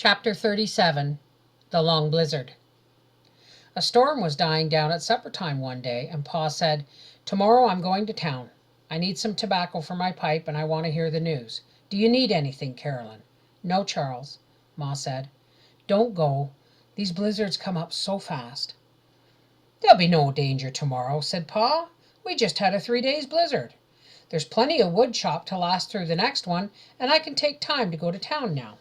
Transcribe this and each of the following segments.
Chapter 37. The Long Blizzard. A storm was dying down at supper time one day, and Pa said, "Tomorrow I'm going to town. I need some tobacco for my pipe, and I want to hear the news. Do you need anything, Carolyn?" "No, Charles," Ma said. "Don't go. These blizzards come up so fast." "There'll be no danger tomorrow," said Pa. "We just had a 3 days blizzard. There's plenty of wood chopped to last through the next one, and I can take time to go to town now."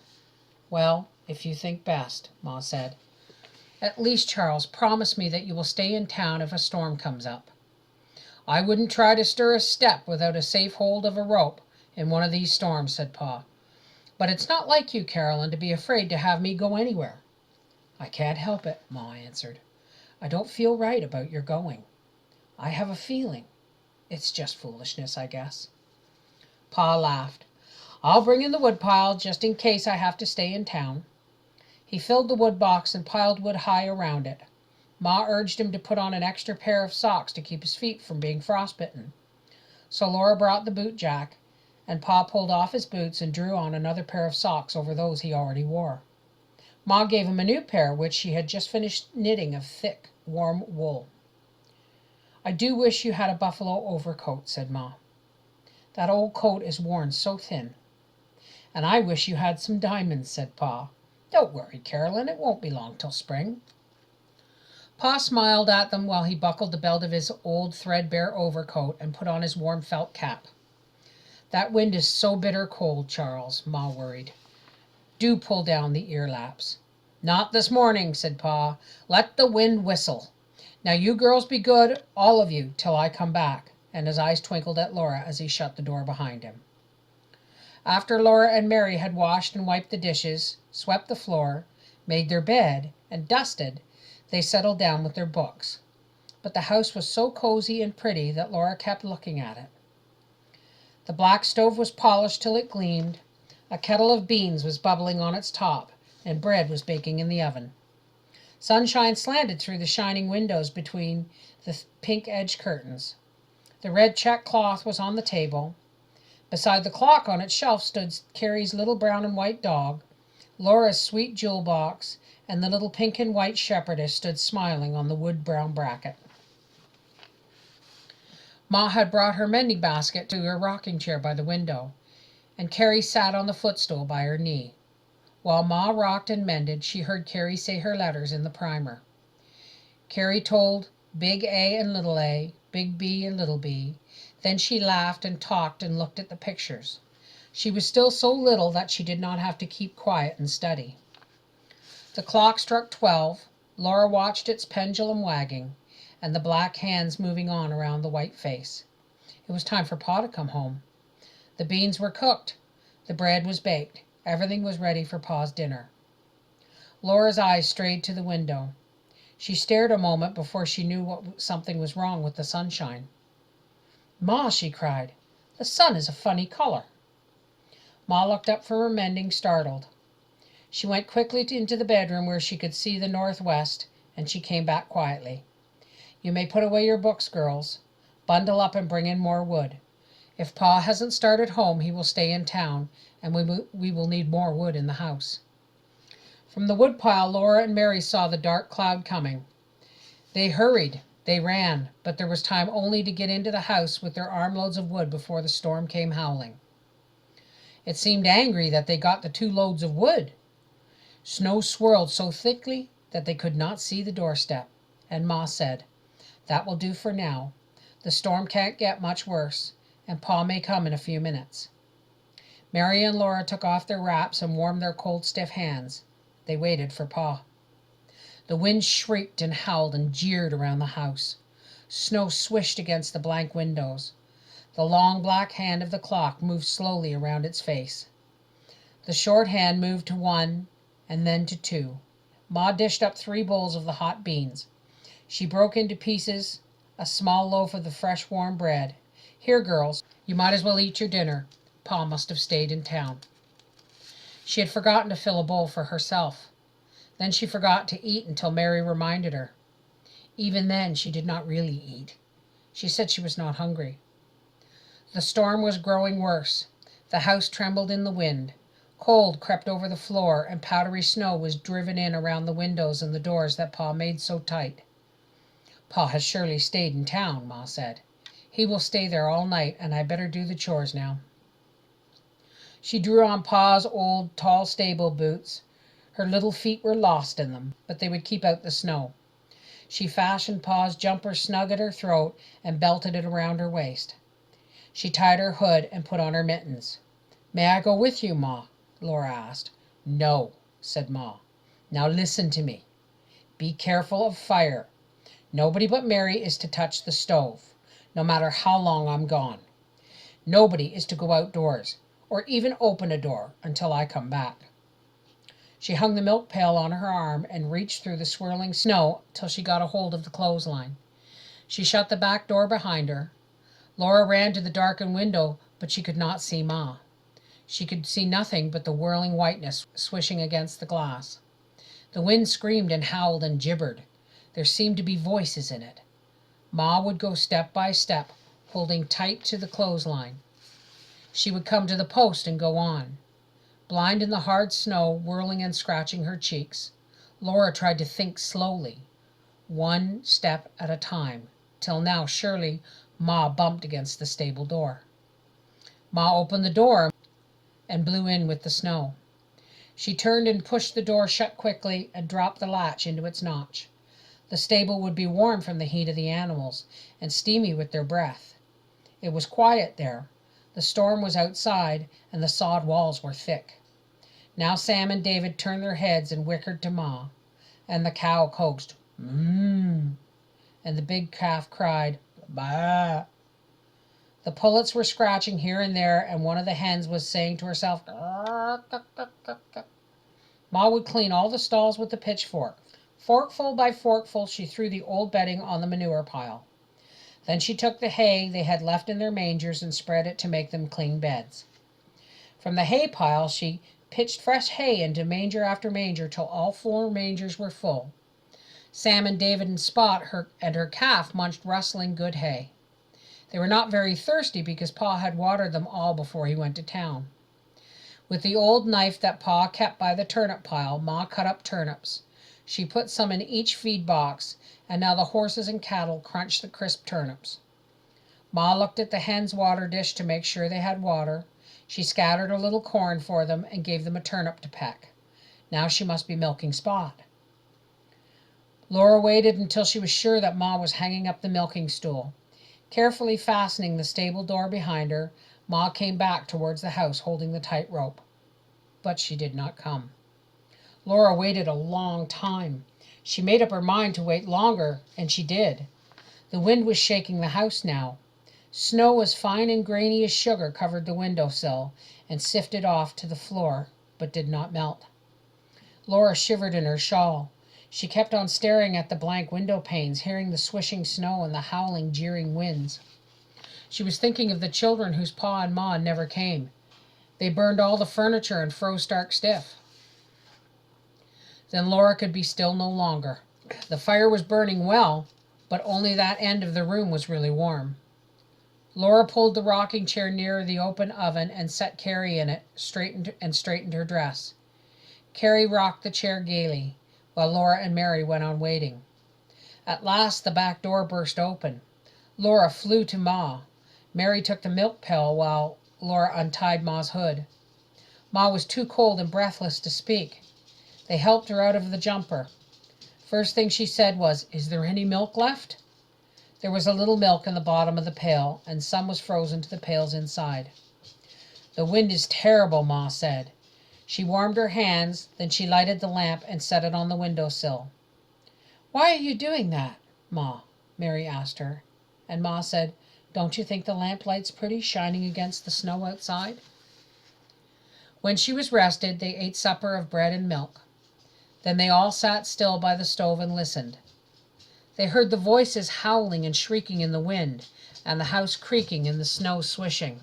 "Well, if you think best," Ma said. "At least, Charles, promise me that you will stay in town if a storm comes up." "I wouldn't try to stir a step without a safe hold of a rope in one of these storms," said Pa. "But it's not like you, Carolyn, to be afraid to have me go anywhere." "I can't help it," Ma answered. "I don't feel right about your going. I have a feeling. It's just foolishness, I guess." Pa laughed. "I'll bring in the woodpile just in case I have to stay in town." He filled the wood box and piled wood high around it. Ma urged him to put on an extra pair of socks to keep his feet from being frostbitten. So Laura brought the boot jack, and Pa pulled off his boots and drew on another pair of socks over those he already wore. Ma gave him a new pair, which she had just finished knitting of thick, warm wool. "I do wish you had a buffalo overcoat," said Ma. "That old coat is worn so thin." "And I wish you had some diamonds," said Pa. "Don't worry, Carolyn, it won't be long till spring." Pa smiled at them while he buckled the belt of his old threadbare overcoat and put on his warm felt cap. "That wind is so bitter cold, Charles," Ma worried. "Do pull down the ear laps." "Not this morning," said Pa. "Let the wind whistle. Now you girls be good, all of you, till I come back," and his eyes twinkled at Laura as he shut the door behind him. After Laura and Mary had washed and wiped the dishes, swept the floor, made their bed, and dusted, they settled down with their books. But the house was so cozy and pretty that Laura kept looking at it. The black stove was polished till it gleamed, a kettle of beans was bubbling on its top, and bread was baking in the oven. Sunshine slanted through the shining windows between the pink-edged curtains. The red check cloth was on the table. Beside the clock on its shelf stood Carrie's little brown and white dog. Laura's sweet jewel box and the little pink and white shepherdess stood smiling on the wood-brown bracket. Ma had brought her mending basket to her rocking chair by the window, and Carrie sat on the footstool by her knee. While Ma rocked and mended, she heard Carrie say her letters in the primer. Carrie told Big A and Little A, Big B and Little B. Then she laughed and talked and looked at the pictures. She was still so little that she did not have to keep quiet and study. The clock struck 12. Laura watched its pendulum wagging, and the black hands moving on around the white face. It was time for Pa to come home. The beans were cooked. The bread was baked. Everything was ready for Pa's dinner. Laura's eyes strayed to the window. She stared a moment before she knew something was wrong with the sunshine. "Ma," she cried, "the sun is a funny color." Ma looked up from her mending, startled. She went quickly into the bedroom where she could see the northwest, and she came back quietly. "You may put away your books, girls. Bundle up and bring in more wood. If Pa hasn't started home, he will stay in town, and we will need more wood in the house." From the woodpile, Laura and Mary saw the dark cloud coming. They hurried. They ran, but there was time only to get into the house with their armloads of wood before the storm came howling. It seemed angry that they got the 2 loads of wood. Snow swirled so thickly that they could not see the doorstep, and Ma said, "That will do for now. The storm can't get much worse, and Pa may come in a few minutes." Mary and Laura took off their wraps and warmed their cold, stiff hands. They waited for Pa. The wind shrieked and howled and jeered around the house. Snow swished against the blank windows. The long black hand of the clock moved slowly around its face. The short hand moved to 1 and then to 2. Ma dished up 3 bowls of the hot beans. She broke into pieces a small loaf of the fresh warm bread. "Here, girls, you might as well eat your dinner. Pa must have stayed in town." She had forgotten to fill a bowl for herself. Then she forgot to eat until Mary reminded her. Even then she did not really eat. She said she was not hungry. The storm was growing worse. The house trembled in the wind. Cold crept over the floor, and powdery snow was driven in around the windows and the doors that Pa made so tight. Pa has surely stayed in town, Ma said. He will stay there all night, and I better do the chores now. She drew on Pa's old tall stable boots. Her little feet were lost in them, but they would keep out the snow. She fashioned Pa's jumper snug at her throat and belted it around her waist. She tied her hood and put on her mittens. "May I go with you, Ma?" Laura asked. "No," said Ma. "Now listen to me. Be careful of fire. Nobody but Mary is to touch the stove, no matter how long I'm gone. Nobody is to go outdoors, or even open a door, until I come back." She hung the milk pail on her arm and reached through the swirling snow till she got a hold of the clothesline. She shut the back door behind her. Laura ran to the darkened window, but she could not see Ma. She could see nothing but the whirling whiteness swishing against the glass. The wind screamed and howled and gibbered. There seemed to be voices in it. Ma would go step by step, holding tight to the clothesline. She would come to the post and go on. Blind in the hard snow, whirling and scratching her cheeks, Laura tried to think slowly, one step at a time, till now surely Ma bumped against the stable door. Ma opened the door and blew in with the snow. She turned and pushed the door shut quickly and dropped the latch into its notch. The stable would be warm from the heat of the animals, and steamy with their breath. It was quiet there. The storm was outside, and the sod walls were thick. Now Sam and David turned their heads and whickered to Ma, and the cow coaxed, "Mmm," and the big calf cried, "Baa." The pullets were scratching here and there, and one of the hens was saying to herself, "Gah, gah, gah, gah, gah." Ma would clean all the stalls with the pitchfork. Forkful by forkful she threw the old bedding on the manure pile. Then she took the hay they had left in their mangers and spread it to make them clean beds. From the hay pile she pitched fresh hay into manger after manger till all 4 mangers were full. Sam and David and Spot and her calf munched rustling good hay. They were not very thirsty because Pa had watered them all before he went to town. With the old knife that Pa kept by the turnip pile, Ma cut up turnips. She put some in each feed box, and now the horses and cattle crunched the crisp turnips. Ma looked at the hens' water dish to make sure they had water. She scattered a little corn for them and gave them a turnip to peck. Now she must be milking Spot. Laura waited until she was sure that Ma was hanging up the milking stool. Carefully fastening the stable door behind her, Ma came back towards the house holding the tight rope. But she did not come. Laura waited a long time. She made up her mind to wait longer, and she did. The wind was shaking the house now. Snow as fine and grainy as sugar covered the window-sill and sifted off to the floor, but did not melt. Laura shivered in her shawl. She kept on staring at the blank window panes, hearing the swishing snow and the howling, jeering winds. She was thinking of the children whose Pa and Ma never came. They burned all the furniture and froze stark stiff. Then Laura could be still no longer. The fire was burning well, but only that end of the room was really warm. Laura pulled the rocking chair nearer the open oven and set Carrie in it, straightened her dress. Carrie rocked the chair gaily, while Laura and Mary went on waiting. At last the back door burst open. Laura flew to Ma. Mary took the milk pail while Laura untied Ma's hood. Ma was too cold and breathless to speak. They helped her out of the jumper. First thing she said was, "Is there any milk left?" There was a little milk in the bottom of the pail, and some was frozen to the pails inside. "The wind is terrible," Ma said. She warmed her hands, then she lighted the lamp and set it on the window-sill. "Why are you doing that, Ma?" Mary asked her. And Ma said, "Don't you think the lamplight's pretty, shining against the snow outside?" When she was rested, they ate supper of bread and milk. Then they all sat still by the stove and listened. They heard the voices howling and shrieking in the wind, and the house creaking and the snow swishing.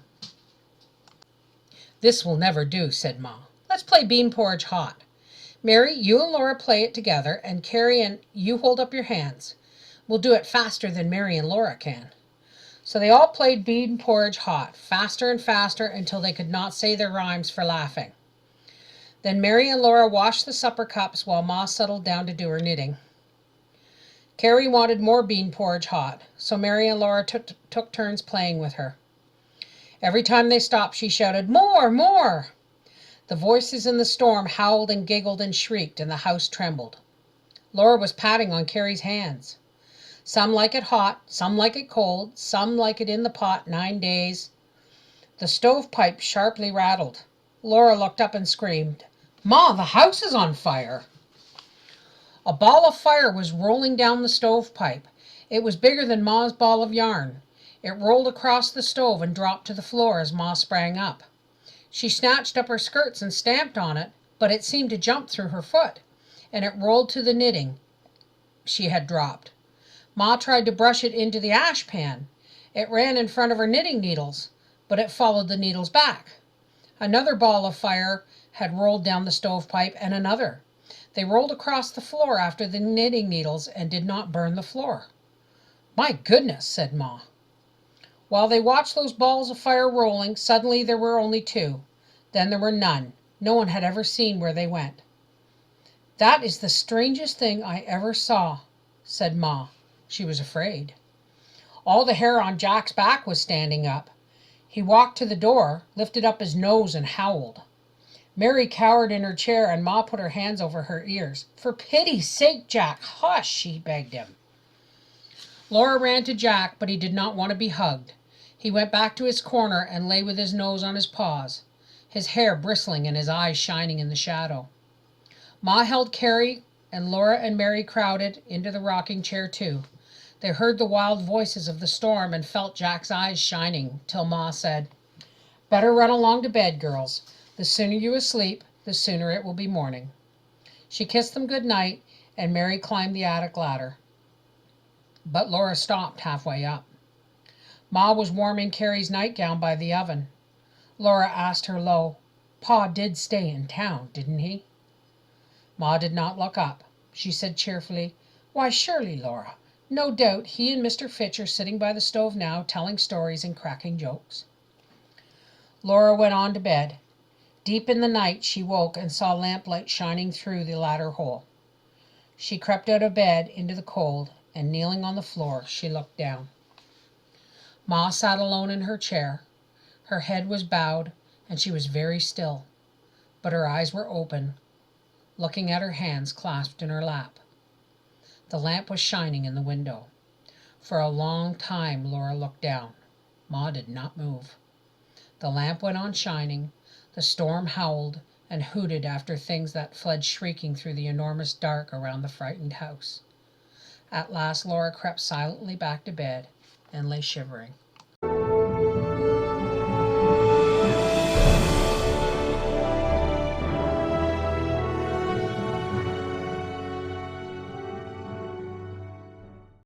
"This will never do," said Ma. "Let's play bean porridge hot. Mary, you and Laura play it together, and Carrie and you hold up your hands. We'll do it faster than Mary and Laura can." So they all played bean porridge hot, faster and faster, until they could not say their rhymes for laughing. Then Mary and Laura washed the supper cups while Ma settled down to do her knitting. Carrie wanted more bean porridge hot, so Mary and Laura took turns playing with her. Every time they stopped, she shouted, "More, more!" The voices in the storm howled and giggled and shrieked, and the house trembled. Laura was patting on Carrie's hands. "Some like it hot, some like it cold, some like it in the pot 9 days." The stovepipe sharply rattled. Laura looked up and screamed, "Ma, the house is on fire!" A ball of fire was rolling down the stovepipe. It was bigger than Ma's ball of yarn. It rolled across the stove and dropped to the floor as Ma sprang up. She snatched up her skirts and stamped on it, but it seemed to jump through her foot, and it rolled to the knitting she had dropped. Ma tried to brush it into the ash pan. It ran in front of her knitting needles, but it followed the needles back. Another ball of fire had rolled down the stovepipe, and another. They rolled across the floor after the knitting needles and did not burn the floor. "My goodness," said Ma. While they watched those balls of fire rolling, suddenly there were only 2. Then there were none. No one had ever seen where they went. "That is the strangest thing I ever saw," said Ma. She was afraid. All the hair on Jack's back was standing up. He walked to the door, lifted up his nose, and howled. Mary cowered in her chair, and Ma put her hands over her ears. "For pity's sake, Jack, hush," she begged him. Laura ran to Jack, but he did not want to be hugged. He went back to his corner and lay with his nose on his paws, his hair bristling and his eyes shining in the shadow. Ma held Carrie, and Laura and Mary crowded into the rocking chair too. They heard the wild voices of the storm and felt Jack's eyes shining, till Ma said, "Better run along to bed, girls. The sooner you asleep, the sooner it will be morning." She kissed them good night, and Mary climbed the attic ladder. But Laura stopped halfway up. Ma was warming Carrie's nightgown by the oven. Laura asked her low, "Pa did stay in town, didn't he?" Ma did not look up. She said cheerfully, "Why, surely, Laura. No doubt he and Mr. Fitch are sitting by the stove now, telling stories and cracking jokes." Laura went on to bed. Deep in the night she woke and saw lamplight shining through the ladder hole. She crept out of bed into the cold, and kneeling on the floor, she looked down. Ma sat alone in her chair. Her head was bowed, and she was very still, but her eyes were open, looking at her hands clasped in her lap. The lamp was shining in the window. For a long time Laura looked down. Ma did not move. The lamp went on shining. The storm howled and hooted after things that fled shrieking through the enormous dark around the frightened house. At last Laura crept silently back to bed and lay shivering.